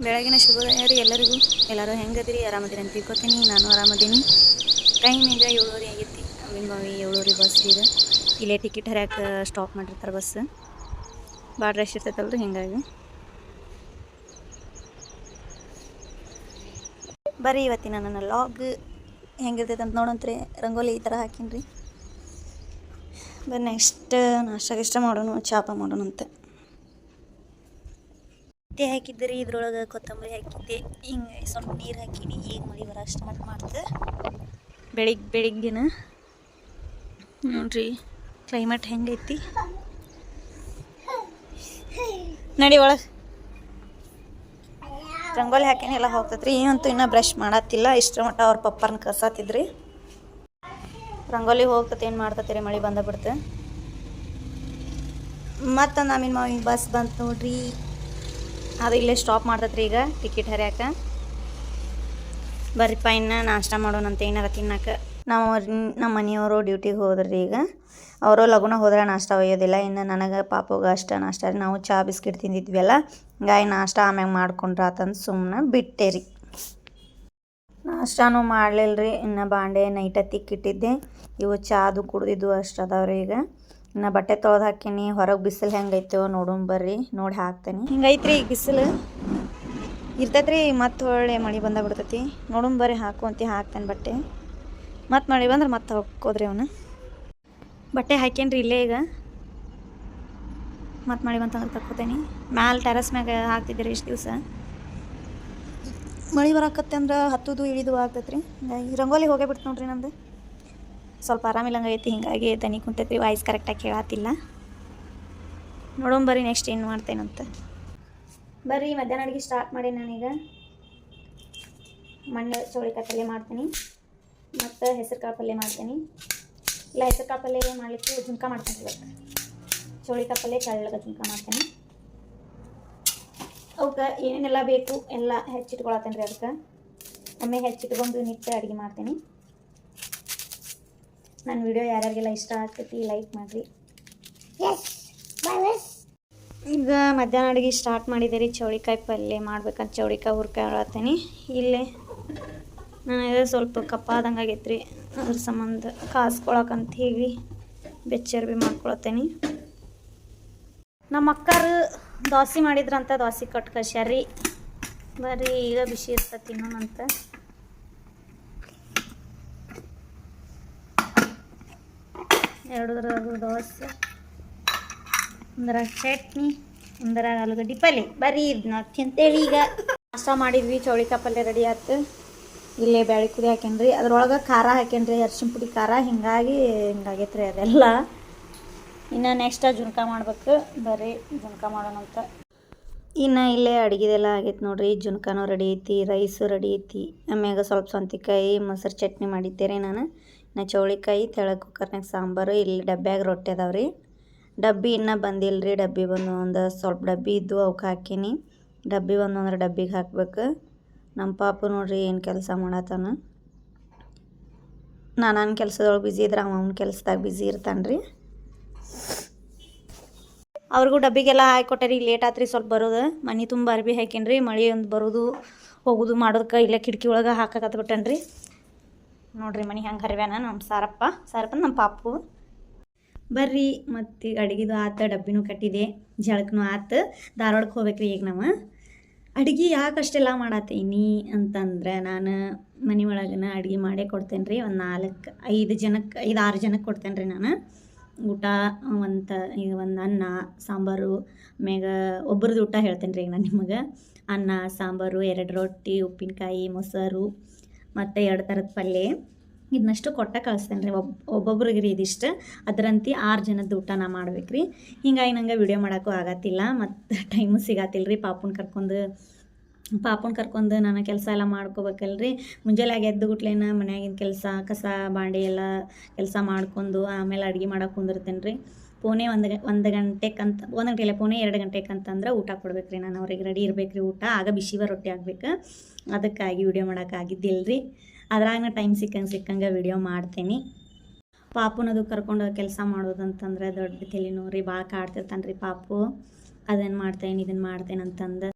ಬೆಳಗಿನ ಶುಭೋದಯ ರೀ ಎಲ್ಲರಿಗೂ. ಎಲ್ಲರೂ ಹೆಂಗದಿರಿ? ಆರಾಮದಿರಿ ಅಂತ ತಿಳ್ಕೊತೀನಿ. ನಾನು ಆರಾಮದೀನಿ. ಟೈಮ್ ಈಗ 7:30 ಆಗೈತಿ. ಬೆಳಗಾವಿ 7:30 ಬಸ್ ಇದೆ. ಇಲ್ಲೇ ಟಿಕೆಟ್ ಹರಿಯಾಕೆ ಸ್ಟಾಪ್ ಮಾಡಿರ್ತಾರೆ ಬಸ್. ಭಾಳ ರಶ್ ಇರ್ತೈತಲ್ರಿ, ಹಿಂಗಾಗಿ ಬರ್ರಿ ಇವತ್ತಿನ ನನ್ನ ಲಾಗ್ ಹೆಂಗಿರ್ತೈತೆ ಅಂತ ನೋಡಂತ್ರಿ. ರಂಗೋಲಿ ಈ ಥರ ಹಾಕೀನಿ ರೀ. ಬರೀ ನೆಕ್ಸ್ಟ್ ನಾಷ್ಟ ಇಷ್ಟ ಮಾಡೋಣ, ಚಾಪ ಮಾಡೋಣ ಅಂತ ಹಾಕಿದ್ದೆ. ಇದ್ರೊಳಗೆ ಕೊತ್ತಂಬರಿ ಹಾಕಿದ್ದೆ, ಹಿಂಗೆ ಸ್ವಲ್ಪ ನೀರು ಹಾಕಿನಿ. ಈಗ ಮಳೆ ಬರೋ ಸ್ಟಾರ್ಟ್ ಮಾಡ್ತೆ. ಬೆಳಿಗ್ಗೆನ ನೋಡ್ರಿ ಕ್ಲೈಮೇಟ್ ಹೆಂಗೈತಿ. ನಡಿ ಒಳಗೆ. ರಂಗೋಲಿ ಹಾಕಿನಿ, ಎಲ್ಲ ಹೋಗ್ತೈತ್ರಿ. ಏನಂತೂ ಇನ್ನೂ ಬ್ರಷ್ ಮಾಡತ್ತಿಲ್ಲ. ಇಷ್ಟರ ಮಟ್ಟ ಅವ್ರ ಪಪ್ಪರ್ನ ಕರ್ಸಾತಿದ್ರಿ. ರಂಗೋಲಿ ಹೋಗ್ತೈತೆ, ಏನು ಮಾಡ್ತೈತಿ, ಮಳೆ ಬಂದ ಬಿಡ್ತೆ. ಮತ್ತು ನಮ್ಮಿನ ಮಾವಿನ ಬಸ್ ಬಂತು ನೋಡ್ರಿ. ಅದು ಇಲ್ಲೇ ಸ್ಟಾಪ್ ಮಾಡ್ತೈತ್ರಿ ಈಗ ಟಿಕೆಟ್ ಹರಿಯಾಕ. ಬರ್ರಿಪ್ಪ ಇನ್ನು ನಾಷ್ಟ ಮಾಡೋಣಂತ ಏನಾರ ತಿನ್ನಕ್ಕೆ. ನಮ್ಮ ಮನೆಯವರು ಡ್ಯೂಟಿಗೆ ಹೋದ್ರಿ. ಈಗ ಅವರು ಲಗುನ ಹೋದ್ರೆ ನಾಷ್ಟ ಒಯ್ಯೋದಿಲ್ಲ. ಇನ್ನು ನನಗೆ ಪಾಪುಗೆ ಅಷ್ಟ ನಾಷ್ಟ ರೀ. ನಾವು ಚಹಾ ಬಿಸ್ಕಿಟ್ ತಿಂದಿದ್ವಲ್ಲ, ಹಿಂಗಾಗಿ ನಾಷ್ಟ ಆಮ್ಯಾಗ ಮಾಡ್ಕೊಂಡ್ರೆ ಆತಂದು ಸುಮ್ಮನೆ ಬಿಟ್ಟೆ ರೀ. ನಾಷ್ಟನೂ ಮಾಡಲಿಲ್ಲ ರೀ. ಇನ್ನು ಬಾಂಡೆ ನೈಟ ತಿಕ್ಕಿಟ್ಟಿದ್ದೆ. ಇವು ಚಾದು ಕುಡ್ದಿದ್ದು ಅಷ್ಟು ಅದಾವ್ರಿ. ಈಗ ಇನ್ನು ಬಟ್ಟೆ ತೊಳೆದು ಹಾಕೀನಿ. ಹೊರಗೆ ಬಿಸಿಲು ಹೆಂಗೈತೋ ನೋಡೋಣ ಬರ್ರಿ, ನೋಡಿ ಹಾಕ್ತೇನೆ. ಹಿಂಗೈತ್ರಿ ಈಗ ಬಿಸಿಲು ಇರ್ತೈತ್ರಿ. ಮತ್ತು ಹೊಳ್ಳೆ ಮಳೆ ಬಂದ ಬಿಡ್ತೈತಿ. ನೋಡೋಣ ಬರ್ರಿ, ಹಾಕುವಂತೆ ಹಾಕ್ತೇನೆ ಬಟ್ಟೆ. ಮತ್ತು ಮಳೆ ಬಂದ್ರೆ ಮತ್ತೆ ಹೋಗ್ಕೋದ್ರಿ ಅವನು. ಬಟ್ಟೆ ಹಾಕೇನ್ರಿ ಇಲ್ಲೇ. ಈಗ ಮತ್ತು ಮಳೆ ಬಂತಂದ್ರೆ ತಕ್ಕೋತೇನೆ. ಮ್ಯಾಲೆ ಟೆರಸ್ ಮ್ಯಾಗ ಹಾಕ್ತಿದ್ದೀರಿ ಇಷ್ಟು ದಿವಸ. ಮಳೆ ಬರಾಕತ್ತೆ ಅಂದ್ರೆ ಹತ್ತುದು ಇಳಿದು ಆಗ್ತೈತ್ರಿ. ಹಿಂಗಾಗಿ ರಂಗೋಲಿ ಹೋಗೇ ಬಿಡ್ತು ನೋಡ್ರಿ. ನಮ್ದು ಸ್ವಲ್ಪ ಆರಾಮಿಲ್ಲಂಗೆ ಐತಿ, ಹಿಂಗಾಗಿ ತನಿ ಕುಂತೈತ್ರಿ. ವಾಯ್ಸ್ ಕರೆಕ್ಟಾಗಿ ಕೇಳತ್ತಿಲ್ಲ. ನೋಡೋಣ ಬರ್ರಿ ನೆಕ್ಸ್ಟ್ ಏನು ಮಾಡ್ತೇನಂತ. ಬರ್ರಿ ಮಧ್ಯಾಹ್ನ ಅಡುಗೆ ಸ್ಟಾರ್ಟ್ ಮಾಡಿ. ನಾನೀಗ ಮಣ್ಣು ಚೌಳಿಕಾಯಿ ಪಲ್ಯ ಮಾಡ್ತೀನಿ, ಮತ್ತು ಹೆಸರು ಕಾಳು ಪಲ್ಯ ಮಾಡ್ತೀನಿ. ಇಲ್ಲ, ಹೆಸರು ಕಾಳು ಪಲ್ಯ ಮಾಡಲಿಕ್ಕೆ ಜುನ್ಕ ಮಾಡ್ತೀನಿ. ಇವತ್ತು ಚೌಳಿಕಾಯಿ ಪಲ್ಯ ಚಳ್ಳಗೆ ಜುನ್ಕ ಮಾಡ್ತೀನಿ. ಅವಕ್ಕೆ ಏನೇನೆಲ್ಲ ಬೇಕು ಎಲ್ಲ ಹೆಚ್ಚಿಟ್ಕೊಳತ್ತೇನೆ ರೀ. ಅದಕ್ಕೆ ಒಮ್ಮೆ ಹೆಚ್ಚಿಟ್ಕೊಂಡು ನಿಟ್ಟು ಅಡುಗೆ ಮಾಡ್ತೀನಿ. ನನ್ನ ವಿಡಿಯೋ ಯಾರ್ಯಾರಿಗೆಲ್ಲ ಇಷ್ಟ ಆಗ್ತೈತಿ ಲೈಕ್ ಮಾಡಿರಿ. ಈಗ ಮಧ್ಯಾಹ್ನ ಅಡುಗೆ ಸ್ಟಾರ್ಟ್ ಮಾಡಿದೆ ರೀ. ಚೌಳಿಕಾಯಿ ಪಲ್ಯ ಮಾಡ್ಬೇಕಂತ ಚೌಳಿಕಾಯಿ ಹುರ್ಕೊಳತ್ತೀನಿ. ಇಲ್ಲೇ ನನಗೆ ಸ್ವಲ್ಪ ಕಪ್ಪಾದಂಗೆ ಆಗೈತೆ ರೀ. ಅದ್ರ ಸಂಬಂಧ ಕಾಸ್ಕೊಳಕಂತ ಹೇಳಿ ಬೆಚ್ಚರ್ಬಿ ಮಾಡ್ಕೊಳತ್ತೇನೆ. ನಮ್ಮ ಅಕ್ಕರು ದೋಸೆ ಮಾಡಿದ್ರಂತ, ದೋಸೆ ಕಟ್ ಕಳ್ಸ್ಯಾರ್ರಿ. ಬರ್ರಿ ಈಗ ಬಿಸಿ ಇರ್ತದೆ ತಿನ್ನೋಣಂತ. ಎರಡು ದೋಸೆ, ಒಂದರ ಚಟ್ನಿ, ಒಂದರ ಆಲೂಗಡ್ಡೆ ಪಲ್ಯ. ಬರ್ರಿ ಇದನ್ನ ತಿಂತೇಳಿ. ಈಗ ನಾಷ್ಟ ಮಾಡಿದ್ವಿ, ಚೌಳಿಕಾಯಿ ಪಲ್ಯ ರೆಡಿ ಆಯ್ತು. ಇಲ್ಲೇ ಬ್ಯಾಳಿ ಕುದಿ ಹಾಕೇನ್ರಿ. ಅದ್ರೊಳಗೆ ಖಾರ ಹಾಕೇನ್ರಿ, ಅರ್ಶಿಣ ಪುಡಿ ಖಾರ. ಹಿಂಗಾಗೈತೆ ರೀ ಅದೆಲ್ಲ. ಇನ್ನು ನೆಕ್ಸ್ಟ್ ಜುನ್ಕ ಮಾಡ್ಬೇಕು. ಬರ್ರಿ ಜುನ್ಕ ಮಾಡೋಣಂತ. ಇನ್ನು ಇಲ್ಲೇ ಅಡುಗೆದೆಲ್ಲ ಆಗೈತೆ ನೋಡ್ರಿ. ಜುನ್ಕನೂ ರೆಡಿ ಐತಿ, ರೈಸು ರೆಡಿ ಐತಿ. ಆಮ್ಯಾಗ ಸ್ವಲ್ಪ ಸೌಂತಿಕಾಯಿ ಮೊಸರು ಚಟ್ನಿ ಮಾಡಿದ್ದೆ ರೀ ನಾನು. ಇನ್ನು ಚೌಳಿಕಾಯಿ ತೆಳಗೆ ಕುಕ್ಕರ್ನಾಗ ಸಾಂಬಾರು. ಇಲ್ಲಿ ಡಬ್ಬ್ಯಾಗ ರೊಟ್ಟಿ ಅದಾವ್ರಿ. ಡಬ್ಬಿ ಇನ್ನೂ ಬಂದಿಲ್ಲ ರೀ. ಡಬ್ಬಿ ಬಂದು ಒಂದು ಸ್ವಲ್ಪ ಡಬ್ಬಿ ಇದ್ದು ಅವಕ್ಕೆ ಹಾಕೀನಿ. ಡಬ್ಬಿ ಬಂದು ಡಬ್ಬಿಗೆ ಹಾಕ್ಬೇಕು. ನಮ್ಮ ಪಾಪು ನೋಡ್ರಿ ಏನು ಕೆಲಸ ಮಾಡತ್ತಾನ. ನನ್ನ ಕೆಲಸದೊಳಗೆ ಬ್ಯುಸಿ ಇದ್ರೆ ಅವನ ಕೆಲಸದಾಗ ಬ್ಯುಸಿ ಇರ್ತಾನೆ ರೀ. ಅವ್ರಿಗೂ ಡಬ್ಬಿಗೆಲ್ಲ ಹಾಕಿಕೊಟ್ಟೆ. ಲೇಟ್ ಆತ್ರಿ ಸ್ವಲ್ಪ ಬರೋದು. ಮನೆ ತುಂಬ ಅರ್ಬಿ ಹಾಕೇನ್ರಿ. ಮಳೆ ಒಂದು ಬರೋದು ಹೋಗೋದು ಮಾಡೋದಕ್ಕೆ ಇಲ್ಲೇ ಕಿಟಕಿ ಒಳಗೆ ಹಾಕಕತ್ಬಿಟ್ಟೇನ್ರಿ. ನೋಡ್ರಿ ಮನೆ ಹೆಂಗೆ ಹರಿವ್ಯಾನ ನಮ್ಮ ಸಾರಪ್ಪ ನಮ್ಮ ಪಾಪು. ಬರ್ರಿ ಮತ್ತು ಈಗ ಅಡುಗೆದು ಆತು, ಡಬ್ಬಿನೂ ಕಟ್ಟಿದೆ, ಜಳಕನೂ ಆತು. ಧಾರವಾಡಕ್ಕೆ ಹೋಗ್ಬೇಕ್ರಿ ಈಗ ನಾವು. ಅಡುಗೆ ಯಾಕಷ್ಟೆಲ್ಲ ಮಾಡತ್ತೀನಿ ಅಂತಂದ್ರೆ, ನಾನು ಮನೆ ಒಳಗನ ಅಡುಗೆ ಮಾಡೇ ಕೊಡ್ತೇನೆ ರೀ. ಒಂದು 5-6 ಜನಕ್ಕೆ ಕೊಡ್ತೇನೆ ರೀ ನಾನು ಊಟ. ಈಗ ಒಂದು ಅನ್ನ ಸಾಂಬಾರು, ಆಮ್ಯಾಗ ಒಬ್ರದ್ದು ಊಟ ಹೇಳ್ತೇನೆ ರೀ ಈಗ ನಾನು ನಿಮಗೆ. ಅನ್ನ ಸಾಂಬಾರು, 2 ರೊಟ್ಟಿ, ಉಪ್ಪಿನಕಾಯಿ, ಮೊಸರು ಮತ್ತು 2 ಥರದ ಪಲ್ಯ. ಇದನ್ನಷ್ಟು ಕೊಟ್ಟ ಕಳಿಸ್ತೇನೆ ರೀ. ಒಬ್ಬೊಬ್ರಿಗೆ ರೀ ಇದಿಷ್ಟು. ಅದರಂತೆ 6 ಜನದ ಊಟ ನಾ ಮಾಡ್ಬೇಕು ರೀ. ಹಿಂಗಾಗಿ ನಂಗೆ ವಿಡಿಯೋ ಮಾಡೋಕ್ಕೂ ಆಗತ್ತಿಲ್ಲ, ಮತ್ತು ಟೈಮು ಸಿಗತ್ತಿಲ್ಲ ರೀ. ಪಾಪುನ ಕರ್ಕೊಂಡು ನಾನು ಕೆಲಸ ಎಲ್ಲ ಮಾಡ್ಕೋಬೇಕಲ್ರಿ. ಮುಂಜಾನೆ ಎದ್ದು ಗುಟ್ಲೇನ ಮನ್ಯಾಗಿನ ಕೆಲಸ, ಕಸ ಬಾಂಡೆ ಎಲ್ಲ ಕೆಲಸ ಮಾಡ್ಕೊಂಡು ಆಮೇಲೆ ಅಡುಗೆ ಮಾಡೋಕೆ ಕುಂದಿರ್ತೇನೆ ರೀ. ಪೋನೆ 1 ಗಂಟೆಗಂತ, 1 ಗಂಟೆ ಇಲ್ಲ, ಪೋನೆ 2 ಗಂಟೆಗಂತಂದ್ರೆ ಊಟ ಕೊಡ್ಬೇಕು ರೀ. ನಾನು ಅವ್ರಿಗೆ ರೆಡಿ ಇರ್ಬೇಕು ರೀ ಊಟ. ಆಗ ಬಿಸಿವ ರೊಟ್ಟಿ ಆಗ್ಬೇಕು. ಅದಕ್ಕಾಗಿ ವಿಡಿಯೋ ಮಾಡೋಕ್ಕಾಗಿದ್ದಿಲ್ಲ ರೀ. ಅದ್ರಾಗ ಟೈಮ್ ಸಿಕ್ಕಂಗೆ ವಿಡಿಯೋ ಮಾಡ್ತೀನಿ. ಪಾಪುನದು ಕರ್ಕೊಂಡು ಕೆಲಸ ಮಾಡೋದಂತಂದ್ರೆ ದೊಡ್ಡ ತಲೆನೋವು ರೀ. ಭಾಳ ಕಾಡ್ತಿರ್ತಾನೆ ರೀ ಪಾಪು. ಅದನ್ನು ಮಾಡ್ತೇನೆ ಇದನ್ನು ಮಾಡ್ತೇನೆ ಅಂತಂದು.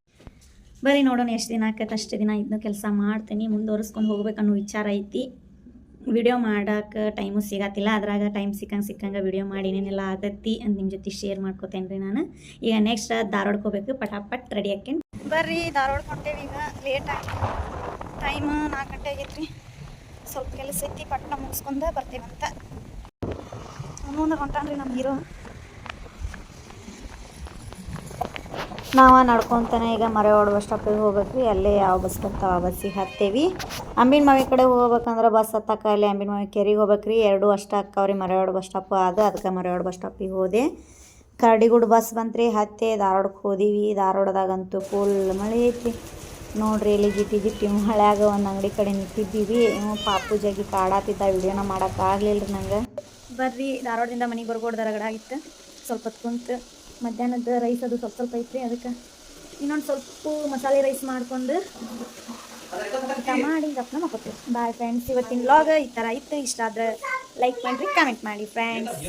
ಬರೀ ನೋಡೋಣ ಎಷ್ಟು ದಿನ ಆಕೈತೆ ಅಷ್ಟು ದಿನ ಇದನ್ನು ಕೆಲಸ ಮಾಡ್ತೀನಿ, ಮುಂದುವರಿಸ್ಕೊಂಡು ಹೋಗ್ಬೇಕನ್ನೋ ವಿಚಾರ ಐತಿ. ವಿಡಿಯೋ ಮಾಡೋಕೆ ಟೈಮು ಸಿಗತ್ತಿಲ್ಲ, ಅದ್ರಾಗ ಟೈಮ್ ಸಿಕ್ಕಂಗೆ ವಿಡಿಯೋ ಮಾಡಿ ಏನೇನೆಲ್ಲ ಆಗತ್ತಿ ಅಂತ ನಿಮ್ಮ ಜೊತೆ ಶೇರ್ ಮಾಡ್ಕೋತೇನೆ ರೀ ನಾನು. ಈಗ ನೆಕ್ಸ್ಟ್ ಧಾರವಾಡಕ್ಕೆ ಹೋಗ್ಬೇಕು, ಪಟಾಪಟ್ ರೆಡಿ ಹಾಕೇನಿ. ಬರ್ರಿ ಧಾರವಾಡಕ್ಕೆ ಹೊಂಟೇವಿ. ಈಗ ಲೇಟ್ ಆಯ್ತು, ಟೈಮ್ 4 ಗಂಟೆ ಆಗೈತೆ ರೀ. ಸ್ವಲ್ಪ ಕೆಲಸ ಐತಿ, ಪಟ್ನ ಮುಗಿಸ್ಕೊಂಡು ಬರ್ತೀವಂತ. ಅವನು ಹೊಂಟಾನ್ರಿ ನಮ್ಮ ಹೀರೋ. ನಾವು ನಡ್ಕೊತಾನೆ ಈಗ ಮರೆವಾಡ ಬಸ್ ಸ್ಟಾಪಿಗೆ ಹೋಗ್ಬೇಕು ರೀ. ಅಲ್ಲೇ ಯಾವ ಬಸ್ ಬರ್ತಾವೆ ಆ ಬಸ್ಸಿಗೆ ಹತ್ತೇವಿ. ಅಂಬಿನ ಮಾವಿ ಕಡೆ ಹೋಗ್ಬೇಕಂದ್ರೆ ಬಸ್ ಹತ್ತಕ್ಕೆ ಅಲ್ಲಿ ಅಂಬಿನ ಮಾವಿ ಕೆರಿಗೆ ಹೋಗ್ಬೇಕು ರೀ. 2 ಅಷ್ಟು ಅಕ್ಕವ್ರಿ. ಮರೆವಾಡ ಬಸ್ ಸ್ಟಾಪು ಅದು, ಅದಕ್ಕೆ ಮರೆವಾಡ ಬಸ್ ಸ್ಟಾಪಿಗೆ ಹೋದೆ. ಕರಡಿಗುಡ್ ಬಸ್ ಬಂತ್ರಿ, ಹತ್ತಿ ಧಾರವಾಡಕ್ಕೆ ಹೋದೀವಿ. ಧಾರವಾಡದಾಗಂತೂ ಫುಲ್ ಮಳೆ ಐತಿ ನೋಡ್ರಿ. ಇಲ್ಲಿ ಜಿಟ್ಟಿ ಮಳೆಯಾಗ ಒಂದು ಅಂಗಡಿ ಕಡೆ ನಿಂತಿದ್ದೀವಿ. ಪಾಪು ಜಗಿ ಕಾಡಾತಿದ್ದ, ವಿಡಿಯೋನ ಮಾಡೋಕ್ಕಾಗಲಿಲ್ಲ ರೀ ನಂಗೆ. ಬರ್ರಿ ಧಾರವಾಡದಿಂದ ಮನೆಗೆ ಬರ್ಗೋಡ್ದ ರಗಡ ಆಗಿತ್ತು. ಸ್ವಲ್ಪ ಹೊತ್ತು ಕುಂತು ಮಧ್ಯಾಹ್ನದ ರೈಸ್ ಅದು ಸ್ವಲ್ಪ ಐತ್ರಿ, ಅದಕ್ಕೆ ಇನ್ನೊಂದು ಸ್ವಲ್ಪ ಮಸಾಲೆ ರೈಸ್ ಮಾಡ್ಕೊಂಡು ಊಟ ಮಾಡಿ ಗಪ್ನ ಮಾಡ್ಕೊತೀವಿ. ಬಾಯ್ ಫ್ರೆಂಡ್ಸ್, ಇವತ್ತಿನ ವ್ಲಾಗ್ ಈ ಥರ ಇತ್ತು. ಇಷ್ಟ ಆದರೆ ಲೈಕ್ ಮಾಡಿರಿ, ಕಮೆಂಟ್ ಮಾಡಿ ಫ್ರೆಂಡ್ಸ್.